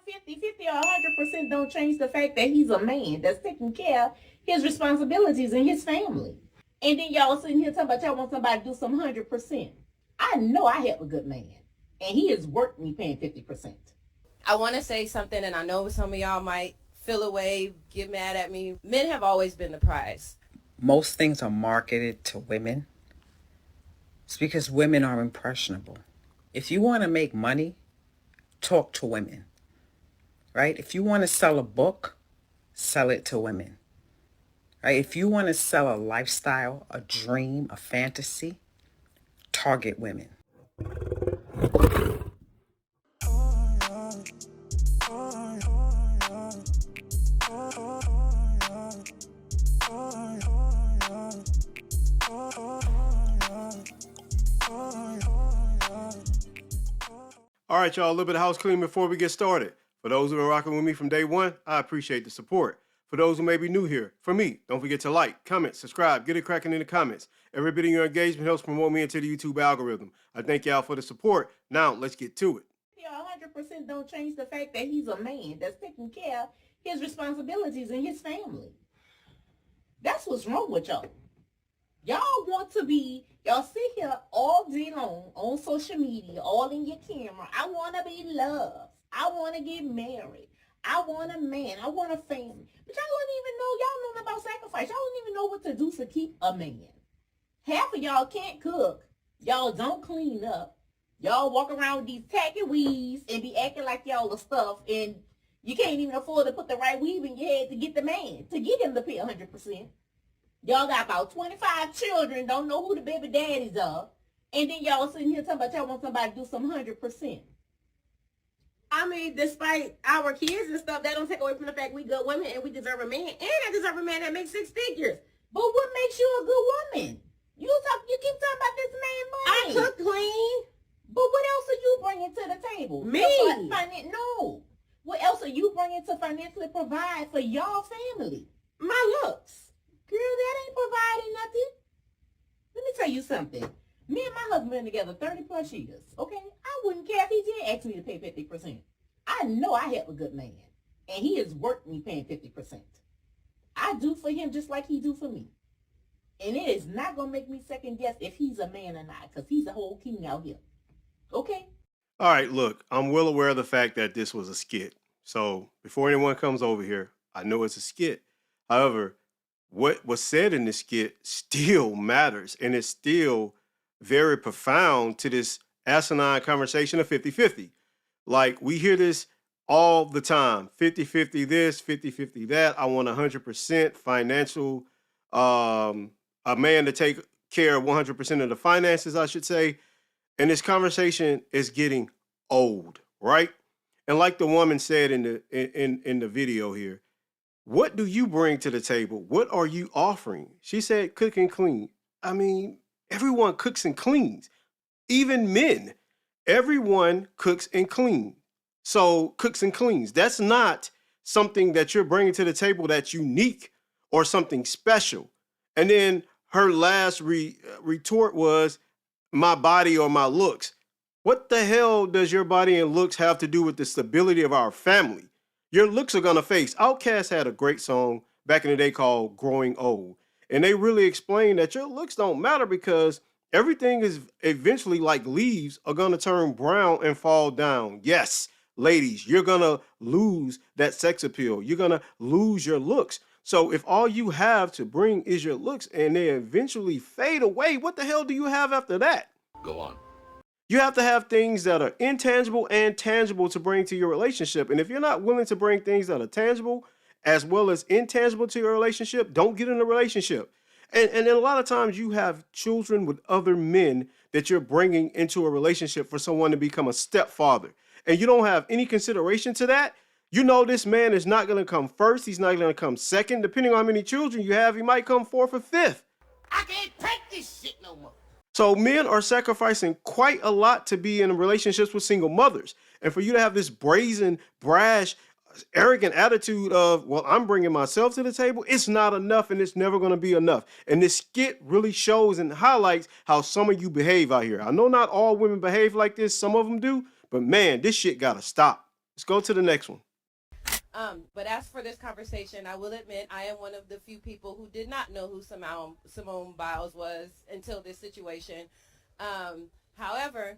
50-50 or 100% don't change the fact that he's a man that's taking care of his responsibilities and his family. And then y'all sitting here talking about y'all want somebody to do some 100%. I know I have a good man, and he is worth me paying 50%. I want to say something, and I know some of y'all might feel away, get mad at me. Men have always been the prize. Most things are marketed to women. It's because women are impressionable. If you want to make money, talk to women, right? If you want to sell a book, sell it to women, right? If you want to sell a lifestyle, a dream, a fantasy, target women. All right, y'all, a little bit of house cleaning before we get started. For those who have been rocking with me from day one, I appreciate the support. For those who may be new here, for me, don't forget to like, comment, subscribe, get it cracking in the comments. Every bit of your engagement helps promote me into the YouTube algorithm. I thank y'all for the support. Now, let's get to it. 100% don't change the fact that he's a man that's taking care of his responsibilities and his family. That's what's wrong with y'all. Y'all want to be, y'all sit here all day long on social media, all in your camera. I want to be loved. I want to get married. I want a man. I want a family. But y'all don't even know, y'all know about sacrifice. Y'all don't even know what to do to keep a man. Half of y'all can't cook. Y'all don't clean up. Y'all walk around with these tacky weaves and be acting like y'all are stuff, and you can't even afford to put the right weave in your head to get the man, to get him to pay 100%. Y'all got about 25 children, don't know who the baby daddies are, and then y'all sitting here talking about y'all want somebody to do some 100%. I mean, despite our kids and stuff, that don't take away from the fact we good women and we deserve a man, and I deserve a man that makes 6 figures. But what makes you a good woman? You keep talking about this man money. I cook clean. But what else are you bringing to the table? Me? No. What else are you bringing to financially provide for y'all family? My looks. Girl, that ain't providing nothing. Let me tell you something. Me and my husband been together 30 plus years, okay? I wouldn't care if he did ask me to pay 50%. I know I have a good man, and he is worth me paying 50%. I do for him just like he do for me. And it is not going to make me second guess if he's a man or not, because he's a whole king out here. Okay? All right, look, I'm well aware of the fact that this was a skit. So before anyone comes over here, I know it's a skit. However, what was said in this skit still matters, and it's still very profound to this asinine conversation of 50-50. Like, we hear this all the time. 50-50 this, 50-50 that. I want 100% financial, a man to take care of 100% of the finances, I should say. And this conversation is getting old, right? And like the woman said in the video here, what do you bring to the table? What are you offering? She said cook and clean. I mean, everyone cooks and cleans. Even men. Everyone cooks and cleans. So cooks and cleans. That's not something that you're bringing to the table that's unique or something special. And then her last retort was, my body or my looks. What the hell does your body and looks have to do with the stability of our family? Your looks are gonna face. Outkast had a great song back in the day called Growing Old. And they really explained that your looks don't matter because everything is eventually, like leaves, are gonna turn brown and fall down. Yes, ladies, you're gonna lose that sex appeal. You're gonna lose your looks. So if all you have to bring is your looks and they eventually fade away, what the hell do you have after that? Go on. You have to have things that are intangible and tangible to bring to your relationship. And if you're not willing to bring things that are tangible as well as intangible to your relationship, don't get in a relationship. And then a lot of times you have children with other men that you're bringing into a relationship for someone to become a stepfather. And you don't have any consideration to that. You know this man is not going to come first. He's not going to come second. Depending on how many children you have, he might come fourth or fifth. I can't take this shit no more. So men are sacrificing quite a lot to be in relationships with single mothers. And for you to have this brazen, brash, arrogant attitude of, well, I'm bringing myself to the table, it's not enough and it's never going to be enough. And this skit really shows and highlights how some of you behave out here. I know not all women behave like this. Some of them do. But man, this shit got to stop. Let's go to the next one. But as for this conversation, I will admit I am one of the few people who did not know who Simone Biles was until this situation. However,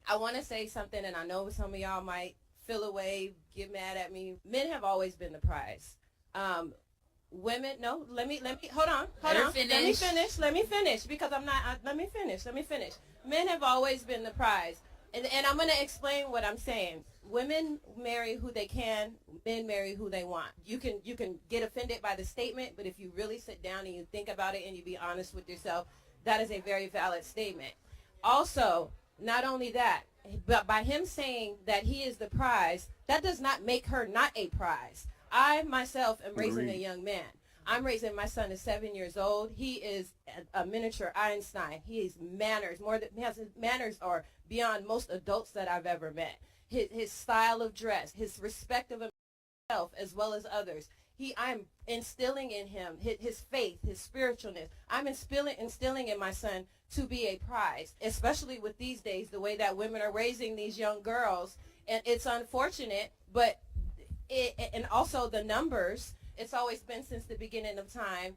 I want to say something, and I know some of y'all might feel away, get mad at me. Men have always been the prize. Women, no, let me, hold on. Let me finish, because let me finish. Men have always been the prize. And I'm going to explain what I'm saying. Women marry who they can, men marry who they want. You can get offended by the statement, but if you really sit down and you think about it and you be honest with yourself, that is a very valid statement. Also, not only that, but by him saying that he is the prize, that does not make her not a prize. I myself am raising a young man. I'm raising my son is 7 years old. He is a miniature Einstein. He has manners manners are beyond most adults that I've ever met. His style of dress, his respect of himself as well as others. I'm instilling in him his faith, his spiritualness. I'm instilling in my son to be a prize, especially with these days, the way that women are raising these young girls. And it's unfortunate, but and also the numbers, it's always been since the beginning of time,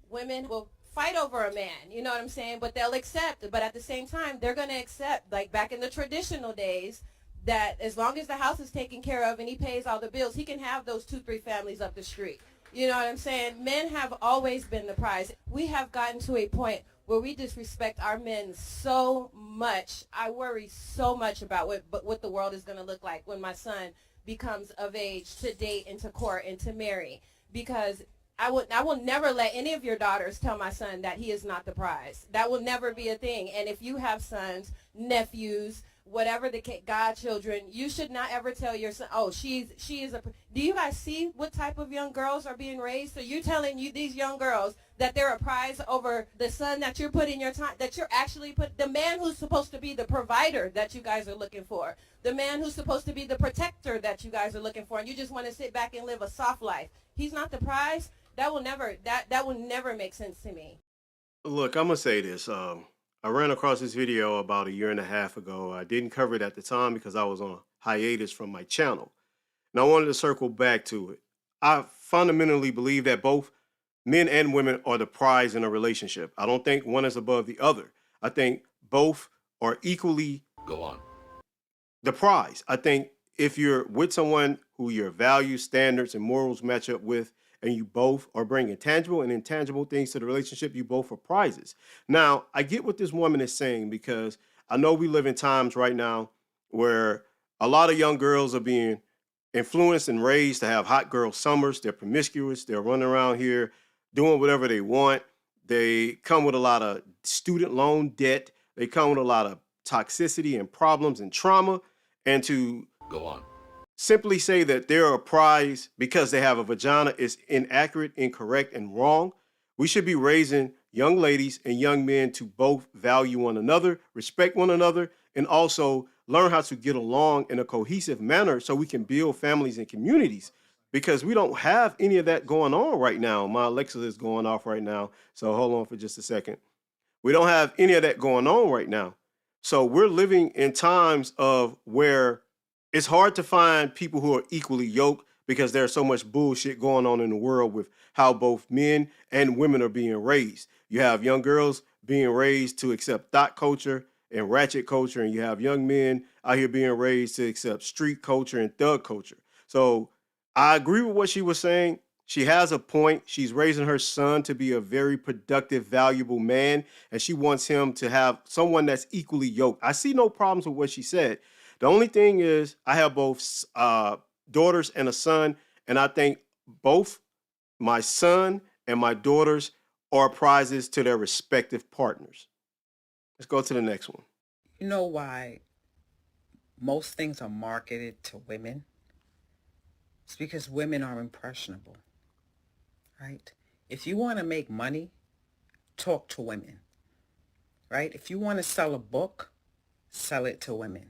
women will fight over a man, you know what I'm saying? But they'll accept, but at the same time, they're going to accept, like back in the traditional days, that as long as the house is taken care of and he pays all the bills, he can have those 2-3 families up the street. You know what I'm saying? Men have always been the prize. We have gotten to a point where we disrespect our men so much. I worry so much about what the world is going to look like when my son becomes of age to date and to court and to marry, because I will never let any of your daughters tell my son that he is not the prize. That will never be a thing. And if you have sons, nephews, whatever the godchildren, you should not ever tell your son, oh, she is a. Do you guys see what type of young girls are being raised? So you're telling these young girls that they're a prize over the son that you're putting your time, that you're actually the man who's supposed to be the provider that you guys are looking for, the man who's supposed to be the protector that you guys are looking for, and you just want to sit back and live a soft life. He's not the prize. That will never make sense to me. Look, I'm gonna say this. I ran across this video about 1.5 years ago. I didn't cover it at the time because I was on hiatus from my channel. And I wanted to circle back to it. I fundamentally believe that both men and women are the prize in a relationship. I don't think one is above the other. I think both are equally the prize. I think if you're with someone who your values, standards, and morals match up with, and you both are bringing tangible and intangible things to the relationship, you both are prizes. Now, I get what this woman is saying, because I know we live in times right now where a lot of young girls are being influenced and raised to have hot girl summers. They're promiscuous. They're running around here doing whatever they want. They come with a lot of student loan debt. They come with a lot of toxicity and problems and trauma. And to simply say that they're a prize because they have a vagina is inaccurate, incorrect, and wrong. We should be raising young ladies and young men to both value one another, respect one another, and also learn how to get along in a cohesive manner so we can build families and communities, because we don't have any of that going on right now. My Alexa is going off right now, so hold on for just a second. We don't have any of that going on right now. So we're living in times of where it's hard to find people who are equally yoked, because there's so much bullshit going on in the world with how both men and women are being raised. You have young girls being raised to accept thought culture and ratchet culture, and you have young men out here being raised to accept street culture and thug culture. So I agree with what she was saying. She has a point. She's raising her son to be a very productive, valuable man, and she wants him to have someone that's equally yoked. I see no problems with what she said. The only thing is, I have both daughters and a son, and I think both my son and my daughters are prizes to their respective partners. Let's go to the next one. You know why most things are marketed to women? It's because women are impressionable, right? If you want to make money, talk to women, right? If you want to sell a book, sell it to women.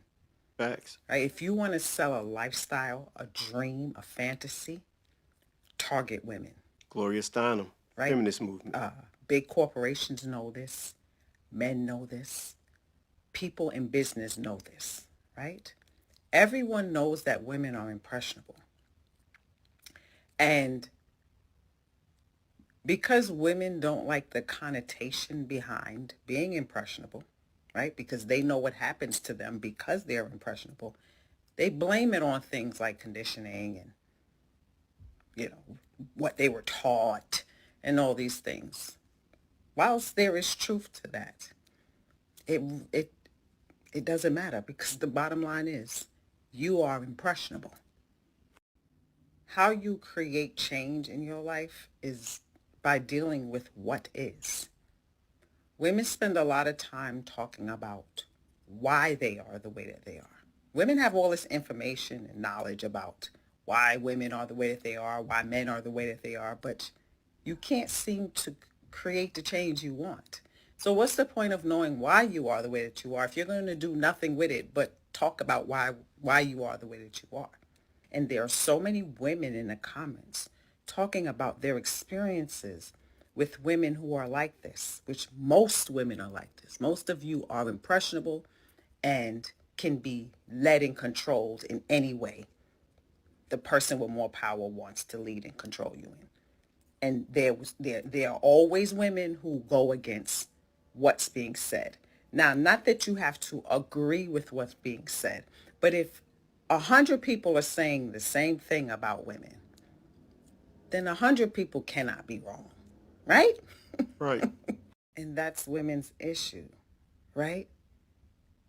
Facts. Right? If you want to sell a lifestyle, a dream, a fantasy, target women. Gloria Steinem, right? Feminist movement. Big corporations know this. Men know this. People in business know this, right? Everyone knows that women are impressionable. And because women don't like the connotation behind being impressionable, right? Because they know what happens to them because they're impressionable. They blame it on things like conditioning and, what they were taught and all these things. Whilst there is truth to that, it doesn't matter, because the bottom line is you are impressionable. How you create change in your life is by dealing with what is. Women spend a lot of time talking about why they are the way that they are. Women have all this information and knowledge about why women are the way that they are, why men are the way that they are, but you can't seem to create the change you want. So what's the point of knowing why you are the way that you are if you're going to do nothing with it but talk about why you are the way that you are? And there are so many women in the comments talking about their experiences with women who are like this, which most women are like this. Most of you are impressionable and can be led and controlled in any way the person with more power wants to lead and control you in. And there are always women who go against what's being said. Now, not that you have to agree with what's being said, but if 100 people are saying the same thing about women, then 100 people cannot be wrong, right? Right. And that's women's issue, right?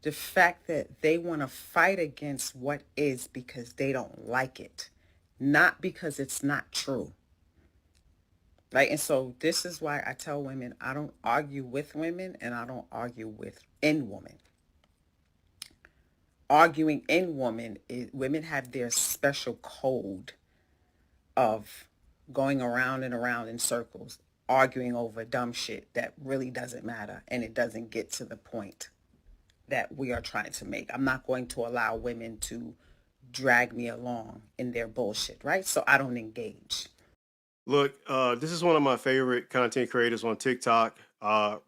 The fact that they want to fight against what is because they don't like it, not because it's not true. Right? And so this is why I tell women, I don't argue with women and I don't argue in women. Arguing in women, women have their special code of going around and around in circles, arguing over dumb shit that really doesn't matter and it doesn't get to the point that we are trying to make. I'm not going to allow women to drag me along in their bullshit, right? So I don't engage. Look, this is one of my favorite content creators on TikTok,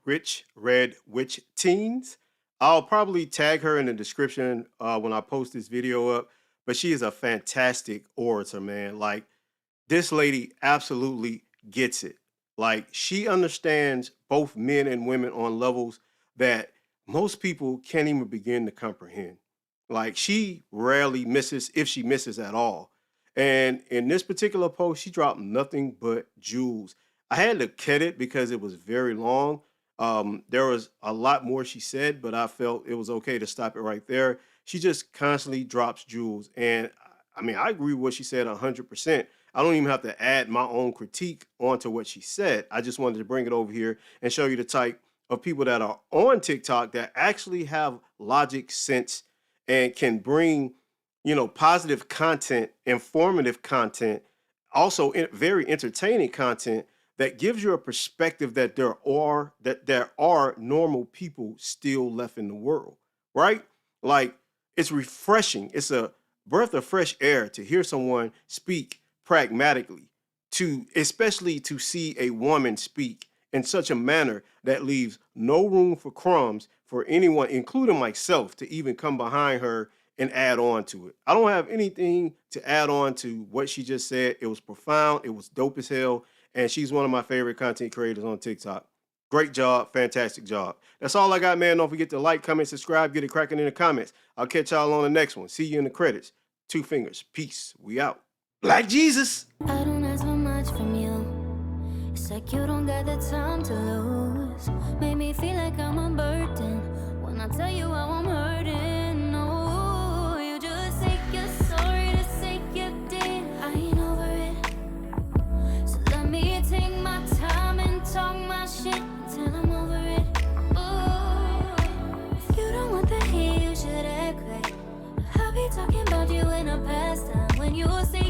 Rich Red Witch Teens. I'll probably tag her in the description when I post this video up, but she is a fantastic orator, man. Like, this lady absolutely gets it. Like, she understands both men and women on levels that most people can't even begin to comprehend. Like, she rarely misses, if she misses at all. And in this particular post, she dropped nothing but jewels. I had to cut it because it was very long. There was a lot more she said, but I felt it was okay to stop it right there. She just constantly drops jewels. And I mean, I agree with what she said 100%. I don't even have to add my own critique onto what she said. I just wanted to bring it over here and show you the type of people that are on TikTok that actually have logic, sense, and can bring, positive content, informative content, also very entertaining content that gives you a perspective that there are normal people still left in the world, right? Like, it's refreshing. It's a breath of fresh air to hear someone speak pragmatically, especially to see a woman speak in such a manner that leaves no room for crumbs for anyone, including myself, to even come behind her and add on to it. I don't have anything to add on to what she just said. It was profound. It was dope as hell. And she's one of my favorite content creators on TikTok. Great job. Fantastic job. That's all I got, man. Don't forget to like, comment, subscribe, get it cracking in the comments. I'll catch y'all on the next one. See you in the credits. 2 fingers. Peace. We out. Black Jesus. I don't ask for much from you. It's like you don't got the time to lose. Made me feel like I'm a burden when I tell you how I'm hurting. No, you just say you're sorry to say you did. I ain't over it. So let me take my time and talk my shit till I'm over it. Ooh, if you don't want the hate, you should act right. I'll be talking about you in a past time when you say